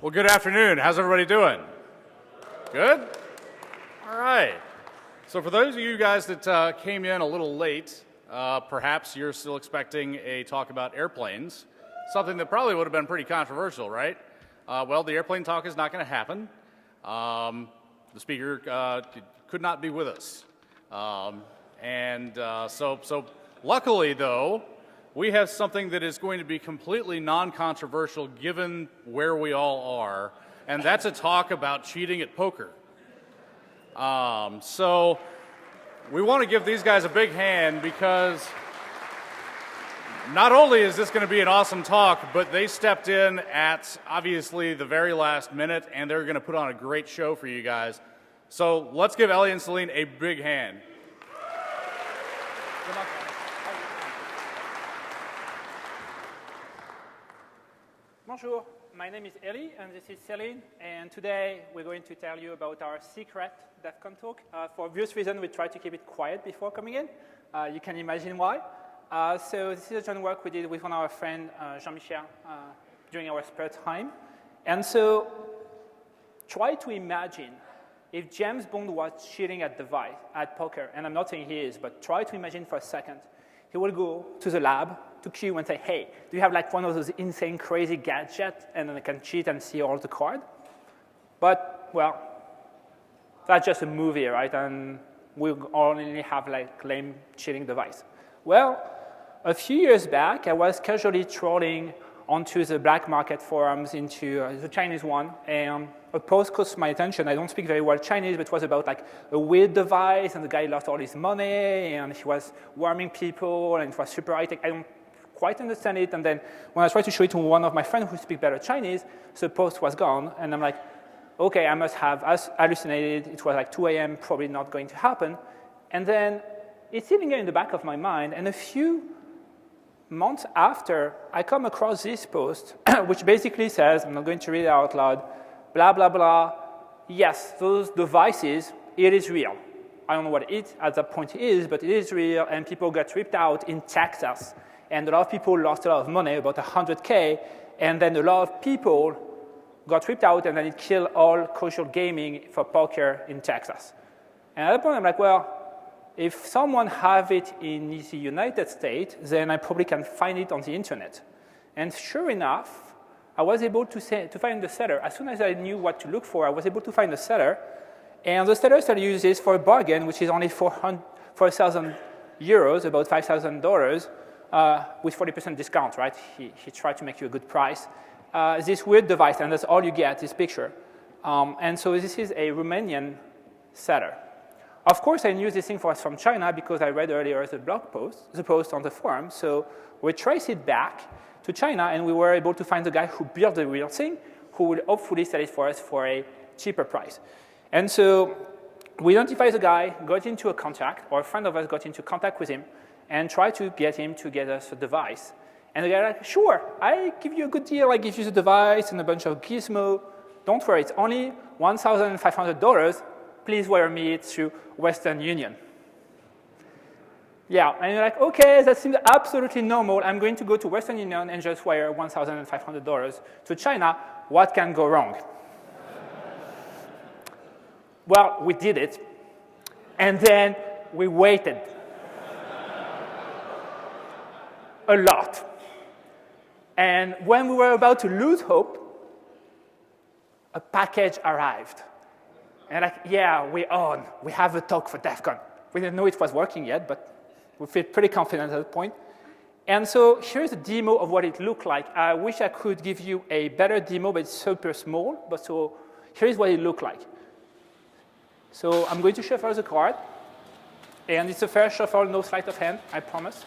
Well, good afternoon. How's everybody doing? Good? All right. So for those of you guys that came in a little late, perhaps you're still expecting a talk about airplanes, something that probably would have been pretty controversial, right? Well, the airplane talk is not going to happen. The speaker could not be with us. So luckily, though, we have something that is going to be completely non-controversial given where we all are, and that's a talk about cheating at poker. So we want to give these guys a big hand because not only is this going to be an awesome talk, but they stepped in at obviously the very last minute, and they're going to put on a great show for you guys. So let's give Ellie and Celine a big hand. Bonjour, my name is Ellie and this is Celine, and today we're going to tell you about our secret Defcon talk. For obvious reasons, we try to keep it quiet before coming in. You can imagine why. So this is a joint work we did with one of our friends, Jean-Michel, during our spare time. And so try to imagine if James Bond was cheating at poker, and I'm not saying he is, but try to imagine for a second. He will go to the lab, to Q and say, hey, do you have like one of those insane, crazy gadgets? And then I can cheat and see all the cards. But, well, that's just a movie, right? And we only have like lame cheating device. Well, a few years back, I was casually trolling onto the black market forums into the Chinese one, and a post caught my attention. I don't speak very well Chinese, but it was about like a weird device, and the guy lost all his money, and he was warming people, and it was super high-tech. I don't quite understand it, and then when I tried to show it to one of my friends who speak better Chinese, the post was gone, and I'm like, okay, I must have hallucinated. It was like 2 a.m., probably not going to happen. And then it's sitting there in the back of my mind, and a few months after, I come across this post, which basically says, I'm not going to read it out loud, blah, blah, blah. Yes, those devices, it is real. I don't know what it at that point is, but it is real, and people got ripped out in Texas. And a lot of people lost a lot of money, about 100K, and then a lot of people got ripped out, and then it killed all casual gaming for poker in Texas. And at that point, I'm like, well, if someone have it in the United States, then I probably can find it on the internet. And sure enough, I was able to find the seller. As soon as I knew what to look for, I was able to find the seller. And the seller started using this for a bargain, which is only 4,000 euros, about $5,000, with 40% discount, right? He tried to make you a good price. This weird device, and that's all you get, this picture. And so this is a Romanian seller. Of course, I knew this thing was from China because I read earlier the post on the forum. So we traced it back to China, and we were able to find the guy who built the real thing, who will hopefully sell it for us for a cheaper price. And so we identified the guy, got into a contact, or a friend of us got into contact with him, and tried to get him to get us a device. And the guy was like, sure, I give you a good deal. I give you the device and a bunch of gizmo. Don't worry, it's only $1,500. Please wire me through Western Union. Yeah, and you're like, okay, that seems absolutely normal. I'm going to go to Western Union and just wire $1,500 to China. What can go wrong? Well, we did it, and then we waited a lot. And when we were about to lose hope, a package arrived. And like, yeah, we have a talk for Defcon. We didn't know it was working yet, but we feel pretty confident at that point. And so here's a demo of what it looked like. I wish I could give you a better demo, but it's super small. But so here's what it looked like. So I'm going to shuffle the card. And it's a fair shuffle, no sleight of hand, I promise.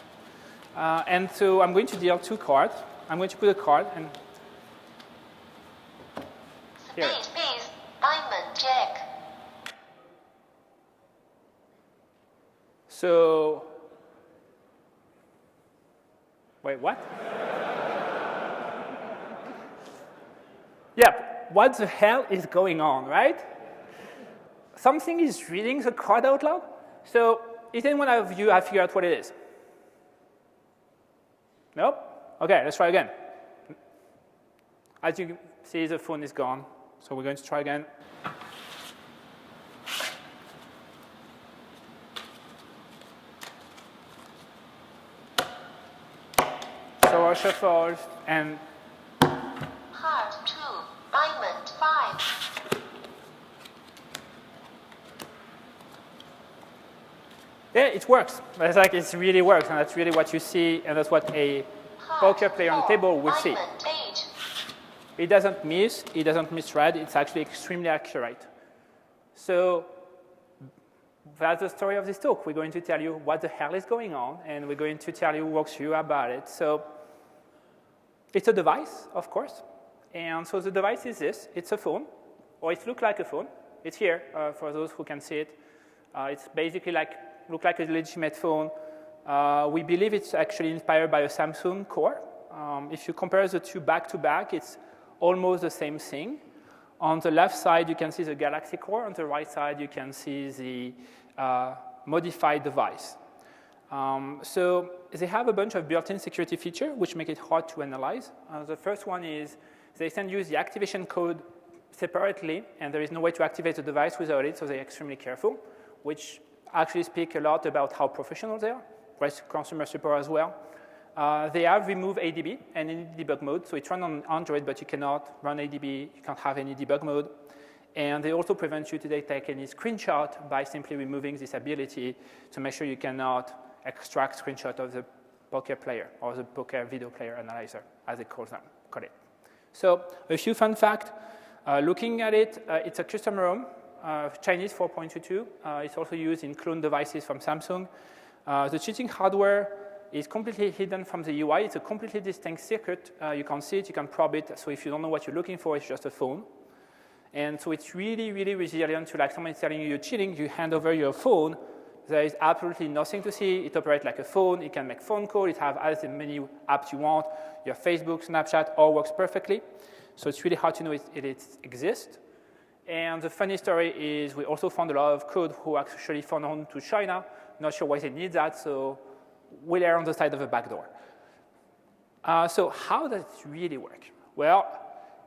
And so I'm going to deal 2 cards. I'm going to put a card and here. Spade, diamond, jack. So, wait, what? Yeah, what the hell is going on, right? Something is reading the card out loud. So, is anyone of you have figured out what it is? Nope? Okay, let's try again. As you see the phone is gone. So we're going to try again. So our shuffle and Heart 2, Diamond 5. yeah, it works. It's like it really works, and that's really what you see, and that's what a poker player on the table will see. Diamond 8. It doesn't miss, it doesn't misread, it's actually extremely accurate. So that's the story of this talk. We're going to tell you what the hell is going on, and we're going to tell you, walk through about it. So it's a device, of course. And so the device is this. It's a phone, or it looks like a phone. It's here for those who can see it. It's basically look like a legitimate phone. We believe it's actually inspired by a Samsung core. If you compare the two back to back, it's almost the same thing. On the left side, you can see the Galaxy core. On the right side, you can see the modified device. So they have a bunch of built-in security features which make it hard to analyze. The first one is they send you the activation code separately, and there is no way to activate the device without it, so they're extremely careful, which actually speak a lot about how professional they are, right? Consumer support as well. They have removed ADB and any debug mode, so it's run on Android, but you cannot run ADB, you can't have any debug mode. And they also prevent you to take any screenshot by simply removing this ability to make sure you cannot extract screenshot of the poker player or the poker video player analyzer, as they call it. So a few fun facts. Looking at it, it's a custom ROM, Chinese 4.22. It's also used in clone devices from Samsung. The cheating hardware is completely hidden from the UI. It's a completely distinct circuit. You can see it, you can probe it. So if you don't know what you're looking for, it's just a phone. And so it's really, really resilient to like someone is telling you you're cheating, you hand over your phone. There is absolutely nothing to see. It operates like a phone. It can make phone calls. It has as many apps you want. Your Facebook, Snapchat, all works perfectly. So it's really hard to know it exists. And the funny story is we also found a lot of code who actually found on to China. Not sure why they need that, so we'll err on the side of a backdoor. So how does it really work? Well,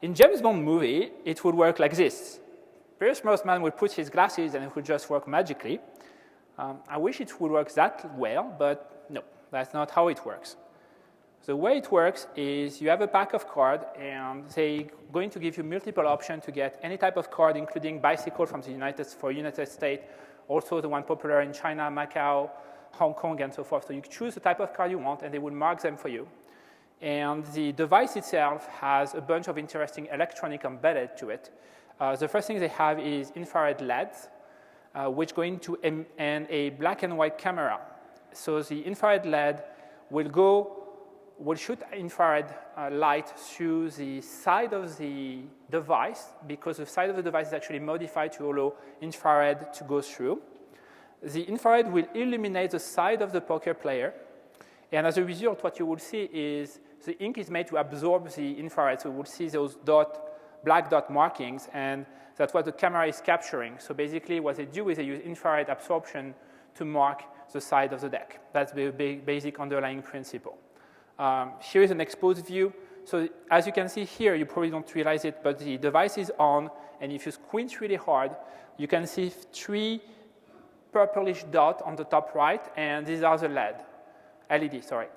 in James Bond movie, it would work like this. Pierce Brosnan would put his glasses and it would just work magically. I wish it would work that well, but no, that's not how it works. The way it works is you have a pack of cards, and they're going to give you multiple options to get any type of card, including bicycle from the United States, also the one popular in China, Macau, Hong Kong, and so forth. So you choose the type of card you want, and they will mark them for you. And the device itself has a bunch of interesting electronic embedded to it. The first thing they have is infrared LEDs, which go into and a black and white camera. So the infrared LED will shoot infrared light through the side of the device, because the side of the device is actually modified to allow infrared to go through. The infrared will illuminate the side of the poker player, and as a result, what you will see is the ink is made to absorb the infrared, so you will see those black dot markings, and that's what the camera is capturing. So basically what they do is they use infrared absorption to mark the side of the deck. That's the basic underlying principle. Here is an exposed view. So as you can see here, you probably don't realize it, but the device is on, and if you squint really hard, you can see 3 purplish dots on the top right, and these are the LED.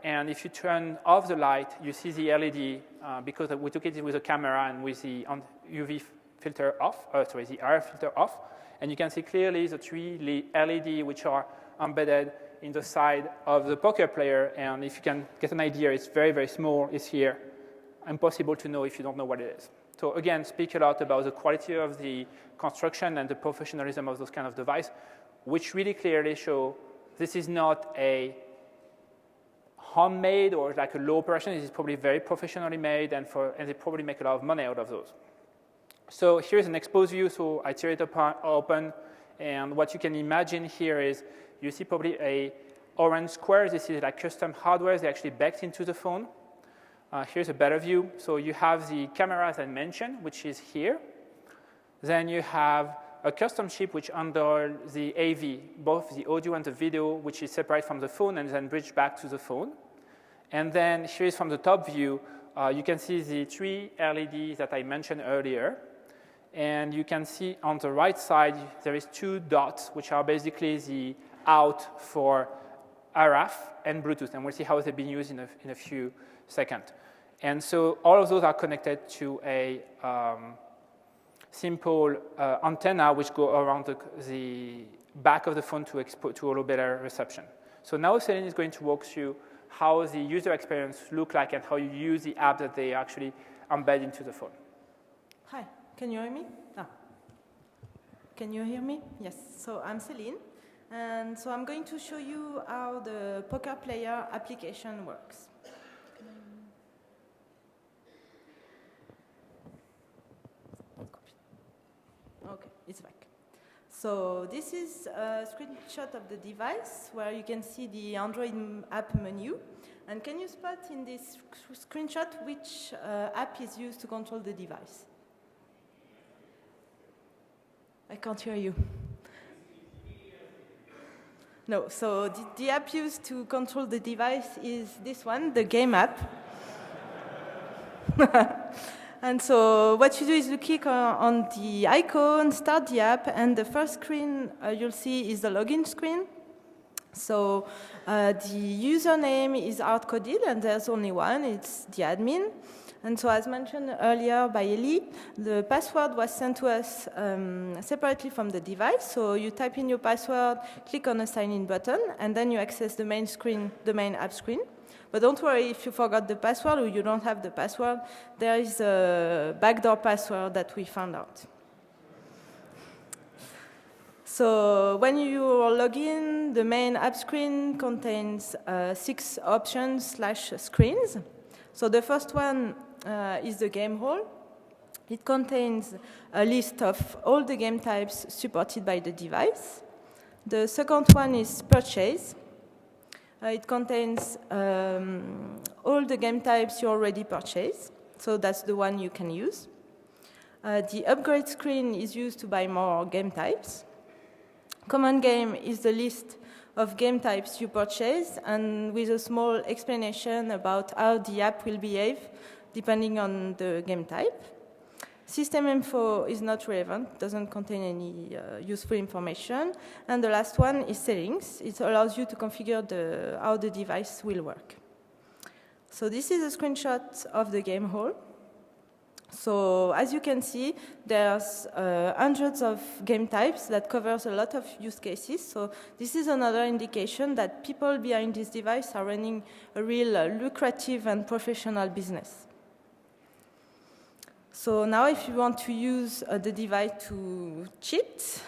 And if you turn off the light, you see the LED, because we took it with a camera and with the UV filter off, the RF filter off, and you can see clearly the 3 LED which are embedded in the side of the poker player, and if you can get an idea, it's very, very small, it's here. Impossible to know if you don't know what it is. So again, speak a lot about the quality of the construction and the professionalism of those kind of device, which really clearly show this is not a homemade or like a low operation. This is probably very professionally made, and they probably make a lot of money out of those. So here's an exposed view, so I tear it open, and what you can imagine here is you see probably a orange square. This is like custom hardware. They actually baked into the phone. Here's a better view. So you have the camera, as I mentioned, which is here. Then you have a custom chip which under the AV, both the audio and the video, which is separate from the phone and then bridged back to the phone. And then here is from the top view, you can see the 3 LEDs that I mentioned earlier. And you can see on the right side, there is 2 dots, which are basically the out for RF and Bluetooth. And we'll see how they've been used in a few seconds. And so all of those are connected to a simple antenna, which go around the back of the phone to a little better reception. So now Celine is going to walk through how the user experience look like and how you use the app that they actually embed into the phone. Hi, can you hear me? Ah. Can you hear me? Yes, so I'm Celine, and so I'm going to show you how the Poker Player application works. Okay, it's back. So this is a screenshot of the device where you can see the Android app menu. And can you spot in this screenshot which app is used to control the device? I can't hear you. No, so the app used to control the device is this one, the game app. And so what you do is you click on the icon, start the app, and the first screen you'll see is the login screen. So the username is hard-coded, and there's only one, it's the admin. And so as mentioned earlier by Ellie, the password was sent to us separately from the device. So you type in your password, click on the sign-in button, and then you access the main screen, the main app screen. But don't worry if you forgot the password or you don't have the password. There is a backdoor password that we found out. So when you log in, the main app screen contains 6 options/screens. So the first one is the game hall. It contains a list of all the game types supported by the device. The second one is purchase. It contains all the game types you already purchased, so that's the one you can use. The upgrade screen is used to buy more game types. Common game is the list of game types you purchase, and with a small explanation about how the app will behave depending on the game type. System info is not relevant, doesn't contain any useful information. And the last one is settings. It allows you to configure how the device will work. So this is a screenshot of the game hall. So as you can see, there's hundreds of game types that covers a lot of use cases. So this is another indication that people behind this device are running a real lucrative and professional business. So now if you want to use the device to cheat,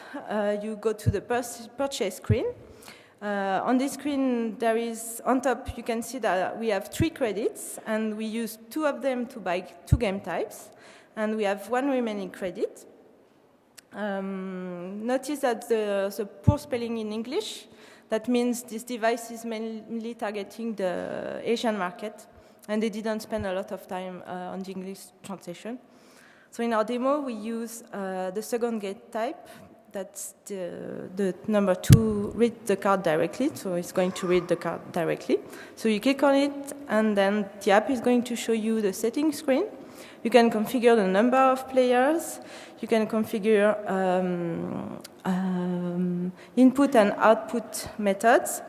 you go to the purchase screen. On this screen, there is, on top, you can see that we have 3 credits, and we use 2 of them to buy 2 game types, and we have 1 remaining credit. Notice that there's a poor spelling in English. That means this device is mainly targeting the Asian market, and they didn't spend a lot of time on the English translation. So in our demo, we use the second gate type. That's the number 2, read the card directly. So it's going to read the card directly. So you click on it, and then the app is going to show you the settings screen. You can configure the number of players. You can configure input and output methods.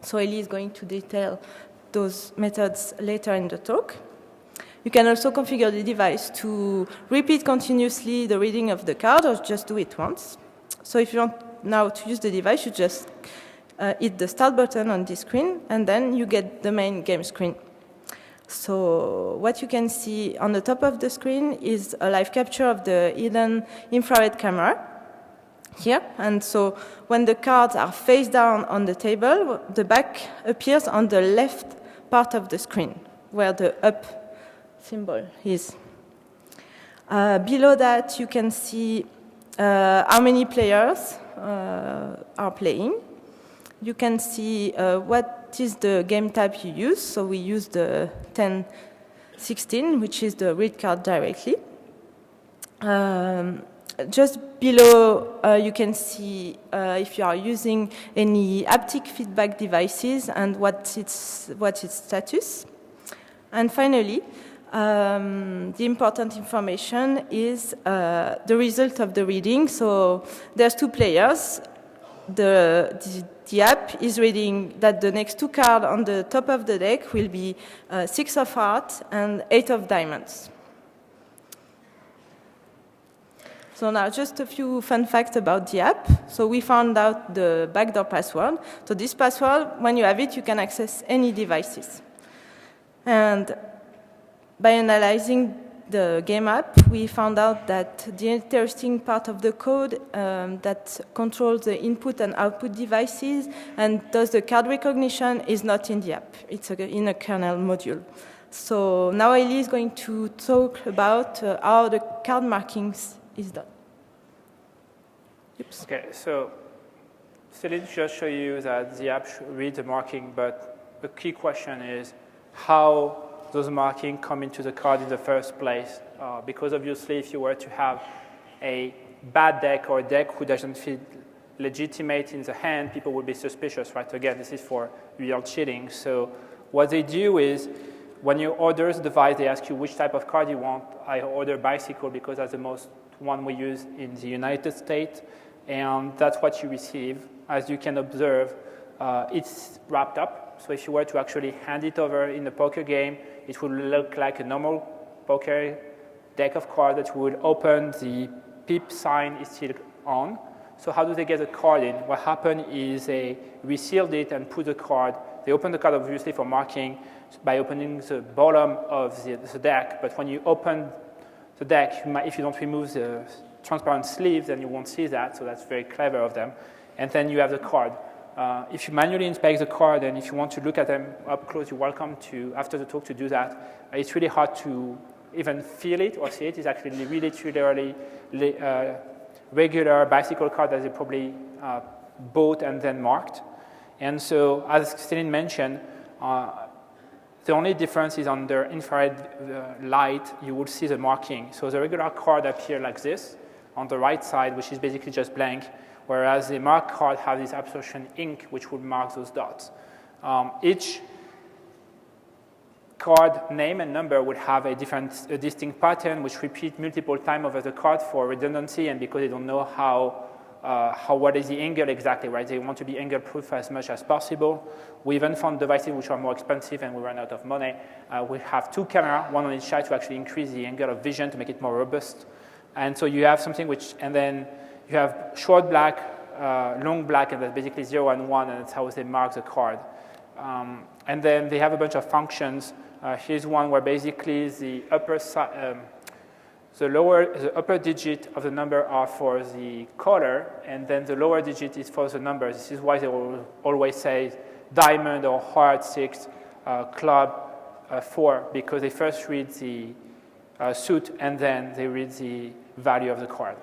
So Ellie is going to detail those methods later in the talk. You can also configure the device to repeat continuously the reading of the card or just do it once. So if you want now to use the device, you just hit the start button on this screen, and then you get the main game screen. So what you can see on the top of the screen is a live capture of the hidden infrared camera here. And so when the cards are face down on the table, the back appears on the left part of the screen, where the up symbol is. Below that, you can see how many players are playing. You can see what is the game type you use. So we use the 1016, which is the read card directly. Just below, you can see if you are using any haptic feedback devices and what its status. And finally, the important information is the result of the reading. So there's two players. The app is reading that the next two cards on the top of the deck will be 6 of hearts and 8 of diamonds. So now just a few fun facts about the app. So we found out the backdoor password. So this password, when you have it, you can access any devices. And by analyzing the game app, we found out that the interesting part of the code that controls the input and output devices and does the card recognition is not in the app. It's in a kernel module. So now Ellie is going to talk about how the card markings is done. Oops. Okay, so Celine just showed you that the app reads the marking, but the key question is how those markings come into the card in the first place. Because obviously, if you were to have a bad deck or a deck who doesn't feel legitimate in the hand, people would be suspicious, right? Again, this is for real cheating. So what they do is when you order the device, they ask you which type of card you want. I order bicycle because that's the most one we use in the United States, and that's what you receive. As you can observe, it's wrapped up. So if you were to actually hand it over in a poker game, it would look like a normal poker deck of cards that would open, the pip sign is still on. So how do they get the card in? What happened is they resealed it and put the card. They opened the card obviously for marking by opening the bottom of the deck, but when you open the deck, if you don't remove the transparent sleeve, then you won't see that, so that's very clever of them. And then you have the card. If you manually inspect the card and if you want to look at them up close, you're welcome to, after the talk, to do that. It's really hard to even feel it or see it. It's actually really regular bicycle card that they probably bought and then marked. And so, as Céline mentioned, the only difference is under infrared light, you will see the marking. So the regular card appears like this on the right side, which is basically just blank, whereas the marked card has this absorption ink, which would mark those dots. Each card name and number would have a distinct pattern, which repeat multiple times over the card for redundancy, and because they don't know what is the angle exactly, right? They want to be angle proof as much as possible. We even found devices which are more expensive and we ran out of money. We have two cameras, one on each side to actually increase the angle of vision to make it more robust. And so you have something which, and then you have short black, long black, and that's basically 0 and 1, and that's how they mark the card. And then they have a bunch of functions. Here's one where basically the upper side, the upper digit of the number are for the color, and then the lower digit is for the number. This is why they will always say diamond or heart 6, club 4, because they first read the suit and then they read the value of the card.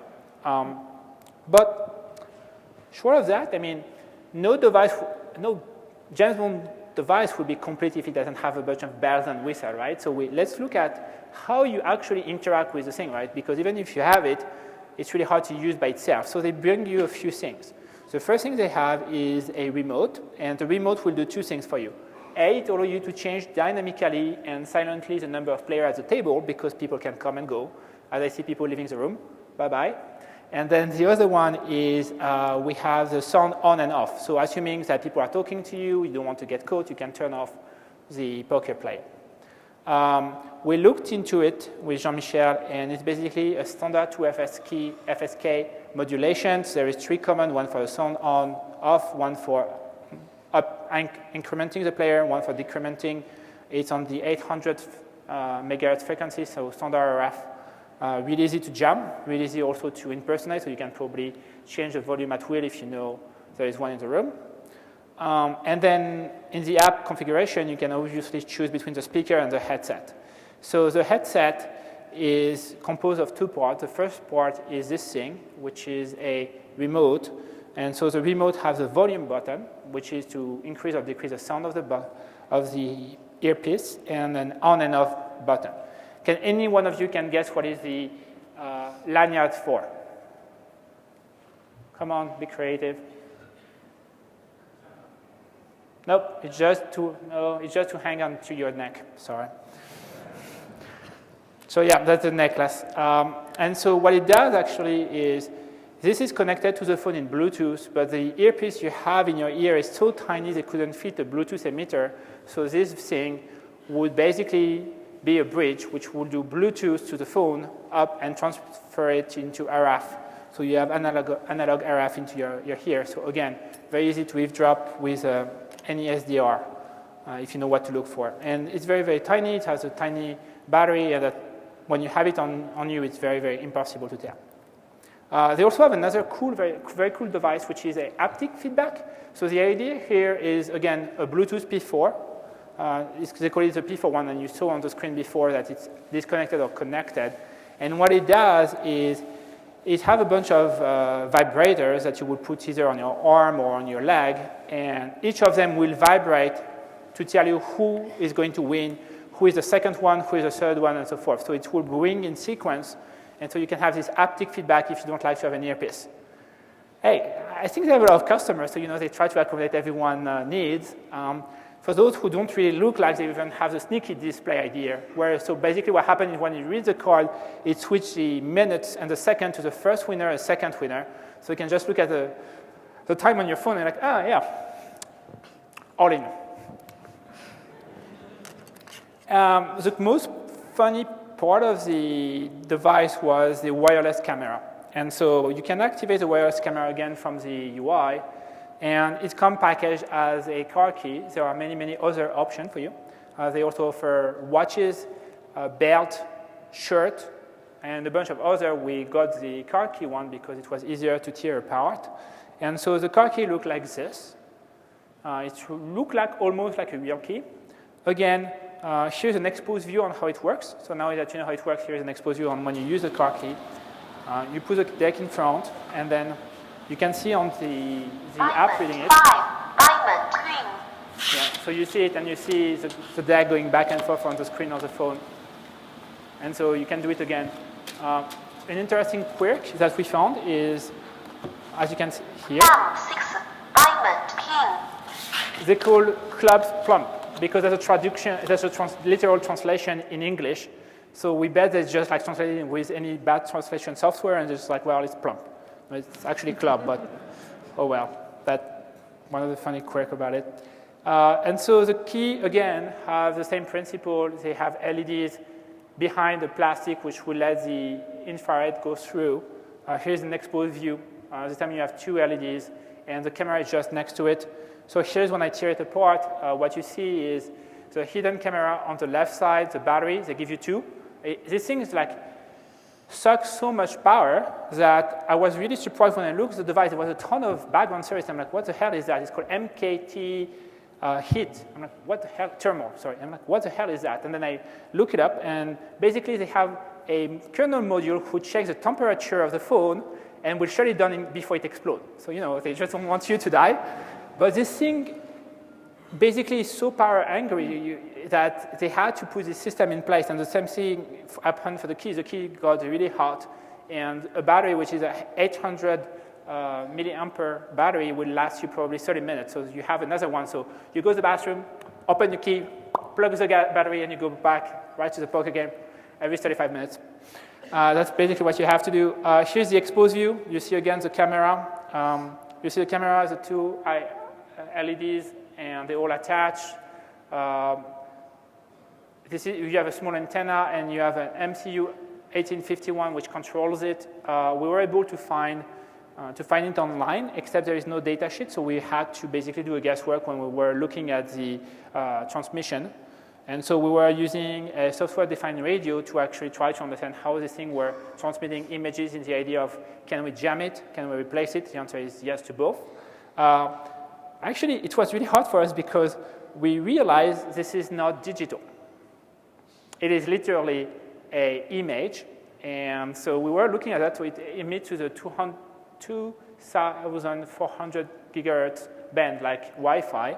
But short of that, I mean, no James Bond device would be complete if it doesn't have a bunch of bells and whistles, right? So let's look at how you actually interact with the thing, right? Because even if you have it, it's really hard to use by itself. So they bring you a few things. The first thing they have is a remote, and the remote will do two things for you. A, it allows you to change dynamically and silently the number of players at the table because people can come and go. As I see people leaving the room, bye-bye. And then the other one is we have the sound on and off. So assuming that people are talking to you, you don't want to get caught, you can turn off the poker player. We looked into it with Jean-Michel, and it's basically a standard 2 FSK modulations. There is 3 common, one for the sound on, off, one for incrementing the player, one for decrementing. It's on the 800 megahertz frequency, so standard RF. Really easy to jam, really easy also to impersonate, so you can probably change the volume at will if you know there is one in the room. And then in the app configuration, you can obviously choose between the speaker and the headset. So the headset is composed of 2 parts. The first part is this thing, which is a remote. And so the remote has a volume button, which is to increase or decrease the sound of the earpiece, and an on and off button. Can any one of you can guess what is the lanyard for? Come on, be creative. Nope, it's just to hang on to your neck. Sorry. So yeah, that's the necklace. And so what it does actually is, this is connected to the phone in Bluetooth, but the earpiece you have in your ear is so tiny they couldn't fit a Bluetooth emitter. So this thing would basically be a bridge which will do Bluetooth to the phone up and transfer it into RF. So you have analog RF into your ear. So again, very easy to eavesdrop with any SDR if you know what to look for. And it's very, very tiny. It has a tiny battery that when you have it on you, it's very, very impossible to tell. They also have another cool, very, very cool device, which is a haptic feedback. So the idea here is, again, a Bluetooth P4. They call it the P4 one, and you saw on the screen before that it's disconnected or connected. And what it does is it has a bunch of vibrators that you would put either on your arm or on your leg, and each of them will vibrate to tell you who is going to win, who is the second one, who is the third one, and so forth. So it will ring in sequence, and so you can have this haptic feedback if you don't like to have an earpiece. Hey, I think they have a lot of customers, so they try to accommodate everyone's needs. For those who don't really look like they even have the sneaky display idea, so basically what happens is when you read the card, it switches the minutes and the second to the first winner and second winner. So you can just look at the time on your phone and like, yeah, all in. The most funny part of the device was the wireless camera. And so you can activate the wireless camera again from the UI, and it comes packaged as a car key. There are many, many other options for you. They also offer watches, belt, shirt, and a bunch of other. We got the car key one because it was easier to tear apart. And so the car key looked like this. It looked like almost like a real key. Again, here's an exposed view on how it works. So now that you know how it works, here's an exposed view on when you use the car key. You put the deck in front, and then you can see on the app reading it. Diamond, green. Yeah, so you see it, and you see the deck going back and forth on the screen of the phone. And so you can do it again. An interesting quirk that we found is, as you can see here, M6, diamond, king. they call clubs plump because there's a literal translation in English. So we bet that it's just like translated with any bad translation software, and it's like, well, it's plump. It's actually club, but oh well. That's one of the funny quirks about it. And so the key, again, have the same principle. They have LEDs behind the plastic, which will let the infrared go through. Here's an exposed view. This time you have two LEDs, and the camera is just next to it. So here's when I tear it apart. What you see is the hidden camera on the left side, the battery. They give you two. This thing is like sucks so much power that I was really surprised when I looked at the device. There was a ton of background service. I'm like, what the hell is that? It's called MKT heat. I'm like, what the hell? Thermal, sorry. I'm like, what the hell is that? And then I look it up, and basically they have a kernel module who checks the temperature of the phone and will shut it down before it explodes. So, they just don't want you to die. But this thing basically is so power hungry that they had to put this system in place. And the same thing happened for the key. The key got really hot, and a battery, which is an 800 milliampere battery, will last you probably 30 minutes. So you have another one. So you go to the bathroom, open your key, plug the battery, and you go back right to the poker game every 35 minutes. That's basically what you have to do. Here's the exposed view. You see again the camera. You see the camera, the two LEDs, and they all attach. You have a small antenna, and you have an MCU 1851 which controls it. We were able to find it online, except there is no data sheet, so we had to basically do a guesswork when we were looking at the transmission. And so we were using a software-defined radio to actually try to understand how this thing were transmitting images in the idea of, can we jam it? Can we replace it? The answer is yes to both. Actually, it was really hard for us because we realized this is not digital. It is literally an image. And so we were looking at that. So it emits to the 2,400 gigahertz band, like Wi-Fi.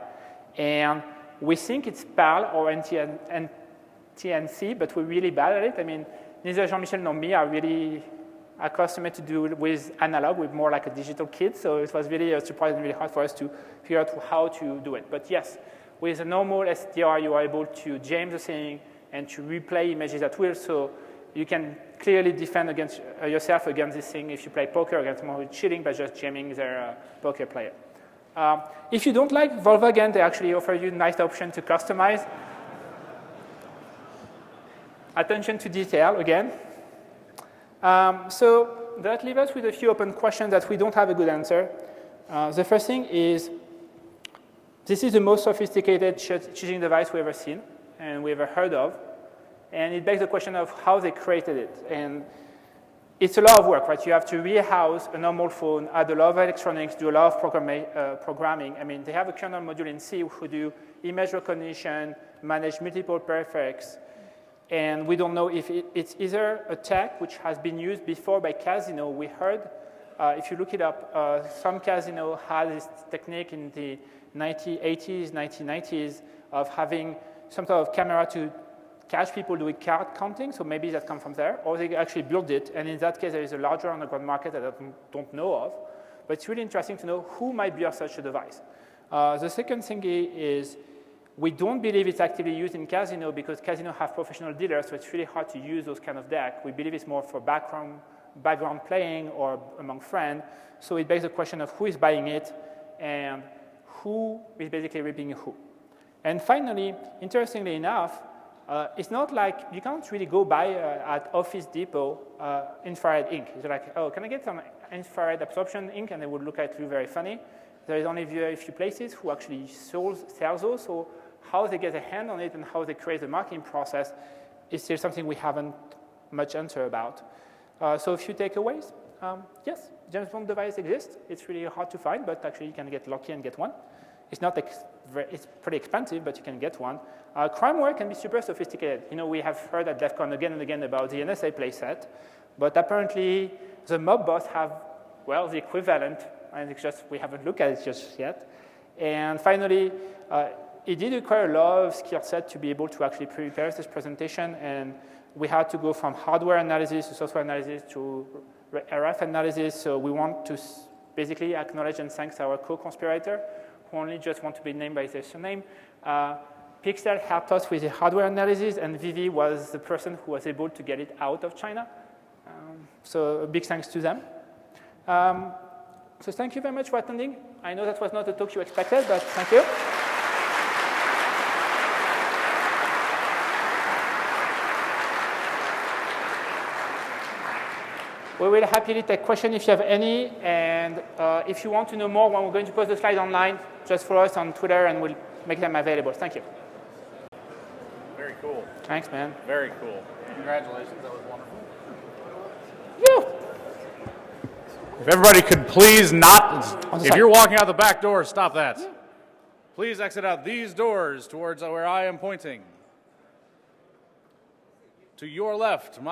And we think it's PAL or NTNC, but we're really bad at it. I mean, neither Jean-Michel nor me are really accustomed to do it with analog. We're more like a digital kid, so it was really surprisingly really hard for us to figure out how to do it. But yes, with a normal SDR, you are able to jam the thing and to replay images at will. So you can clearly defend against yourself against this thing if you play poker against someone who's cheating by just jamming their poker player. If you don't like Volvo, again, they actually offer you a nice option to customize. Attention to detail, again. So that leaves us with a few open questions that we don't have a good answer. The first thing is, this is the most sophisticated cheating device we've ever seen and we've ever heard of. And it begs the question of how they created it. And it's a lot of work, right? You have to rehouse a normal phone, add a lot of electronics, do a lot of programming. I mean, they have a kernel module in C who do image recognition, manage multiple prefix. And we don't know if it's either a tech which has been used before by casino. We heard, if you look it up, some casino had this technique in the 1980s, 1990s of having some sort of camera to catch people doing card counting, so maybe that comes from there, or they actually build it, and in that case, there is a larger underground market that I don't know of, but it's really interesting to know who might build such a device. The second thing is we don't believe it's actively used in casino because casino have professional dealers, so it's really hard to use those kind of decks. We believe it's more for background playing or among friends, so it begs the question of who is buying it and who is basically ripping who. And finally, interestingly enough, it's not like you can't really go buy at Office Depot infrared ink. It's like, oh, can I get some infrared absorption ink? And they would look at you very funny. There is only very few places who actually sell those. So how they get a hand on it and how they create the marketing process is still something we haven't much answer about. So a few takeaways. Yes, James Bond device exists. It's really hard to find, but actually you can get lucky and get one. It's not it's pretty expensive, but you can get one. Crimeware can be super sophisticated. You know, we have heard at Defcon again and again about the NSA playset, but apparently the mob boss have, well, the equivalent, and it's just we haven't looked at it just yet. And finally, it did require a lot of skill set to be able to actually prepare this presentation, and we had to go from hardware analysis to software analysis to RF analysis. So we want to basically acknowledge and thank our co-conspirator, who only just want to be named by their surname. Pixel helped us with the hardware analysis, and Vivi was the person who was able to get it out of China. So a big thanks to them. So thank you very much for attending. I know that was not the talk you expected, but thank you. We will happily take questions if you have any, and if you want to know more when we're going to post the slides online, just follow us on Twitter and we'll make them available. Thank you. Very cool. Thanks, man. Very cool. Congratulations, that was wonderful. Yeah. If everybody could please not, if you're walking out the back door, stop that. Yeah. Please exit out these doors towards where I am pointing. To your left,